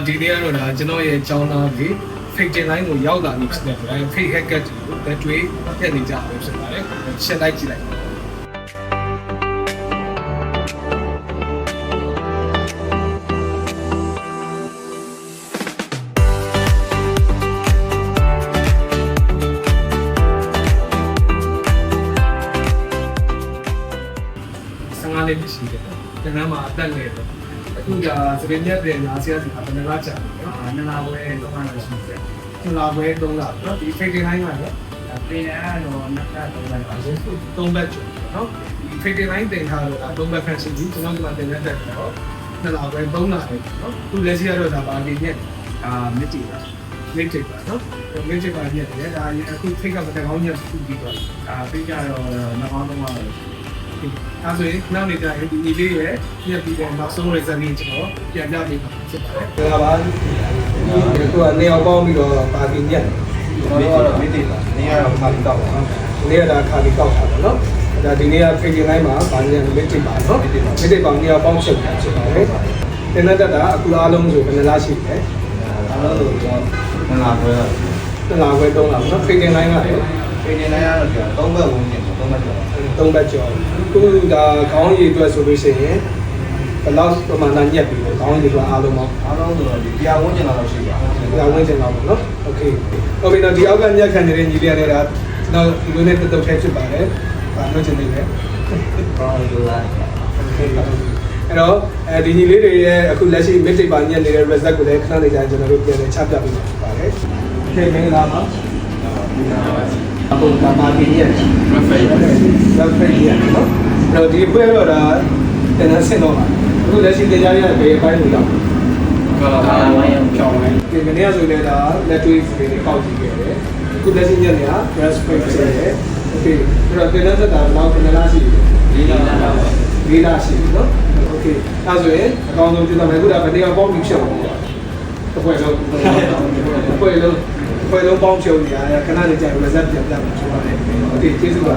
ဒီနေ့ကတော့ဒါကျွန်တော်ရဲ့ကျောင်းသားတွေ fitting line ကိုရောက်လာလို့ဖြစ်တဲ့အတွက် fake haircut ကိုလက်တွေ့ပြနေကြလို့ဖြစ်ပါတယ်ရှင်းလိုက်ကြည့်လိုက်15နှစ်ရှိတယ်ကျွန်တော်မှာအသက်ငယ်တော့အခုကစပင်းမြတ်တဲ့နာဆီယာစီကဘယ်နှလားကြာလဲ2လဝဲ3လရှိတယ်2လဝဲ3လနော်ဒီ fitting line ကလည်းပြင်ရတော့နှစ်က3လပါ3ဘက်ကျော်နော်ဒီ fitting line တင်ထားတော့3ဘက်ဖက်ရှင်ကြီးကျွန်တော်ဒီမှာတင်ရက်တက်တော့2လဝဲ3လပဲနော်သူလက်ရှိကတော့ဒါပါနေညက်မစ်တီပါမစ်တီပါနော်မစ်တီပါညက်တယ်ဒါအခု fake ကမတက်ကောင်းညက်သူပြီးတော့ပြီးကြတော့နှစ်ပေါင်း3လပဲအဲဆိုရင်နောက်နေကြရင်ဒီလေးရဲ့ပြည့်ပြီးတဲ့နောက်ဆုံး result ကိုကျွန်တော်ပြန်ပြပေးမှာဖြစ်ပါတယ်။ဒါပါဒီကနေအောင်ပေါင်းပြီးတော့ပါတီညက်ကျွန်တော်တို့ကတော့မစ်တီပါ။နေရတော့ခါလီကောက်ပါ။နေရတာခါလီကောက်တာပေါ့နော်။ဒါဒီနေ့က fitting line မှာပါနေမစ်တီပါနော်။မစ်တီပါနေအောင်ပေါင်းချုပ်တာဖြစ်ပါတယ်။တင်တဲ့တက်တာအခုအားလုံးဆိုဘယ်နှလားရှိလဲ။အားလုံးဆိုတော့2လခွဲ3လနော် fitting line ကလေfitting line ကတော့3ဘက်ဝင်နေ3ဘက်ကျော်3ဘက်ကျော်ခုဒါခေါင်းရည်အတွက်ဆိုလို့ရှိရင်ဘယ်လောက်ပမာဏညက်ပြီးလဲခေါင်းရည်အတွက်အားလုံးဆိုတော့ဒီတရားဝင်ကျင်လောက်ရှိပါတရားဝင်ကျင်လောက်ပေါ့နော်โอเคဟုတ်ပြီတော့ဒီအောက်ကညက်ခံနေတဲ့ညီလေးတွေကဒါတော့ဒီလိုနဲ့တက်တက်ထဲဖြစ်ပါတယ်ဘာလို့ကျင်နေလဲဘာလို့လဲအဲ့တော့ဒီညီလေးတွေရဲ့အခုလက်ရှိ mid tape ပါညက်နေတဲ့ result ကိုလည်းခဏနေကြကျွန်တော်တို့ပြန်လည်ချပြပေးမှာဖြစ်ပါတယ်โอเคမင်္ဂလာပါအခုကပါတီရဲ့ perfect ရဲ့နော်အဲ့တော့ဒီပွဲတော့ဒါတင်တဲ့ဆင်တော့ပါအခုလက်ရှိတရားရတဲ့ဘယ်အပိုင်းကိုရောက်ကာဝိုင်းအောင်ကြောင်းလိုက်ဒီမနေ့ကဆိုလည်းဒါလက်တွေ့ဖေးလေးပေါက်ကြည့်ခဲ့တယ်အခုလက်ရှိညနေက breast plate ဖြစ်တယ်โอเคအဲ့တော့တင်တဲ့သက်တာတော့ဘယ်လားရှိလဲ4လရှိပြီနော်โอเคအဲ့ဆိုရင်အကောင်းဆုံးကြည့်တော့မယ်အခုဒါဗနေကပေါင်းပြီးဖြုတ်နေတာတစ်ပွဲလုံးပေါင်းဖြုတ်နေတာခဏလေးကြာ result ပြန်ပြမှာဖြစ်ပါတယ်โอเคကျေးဇူးပါ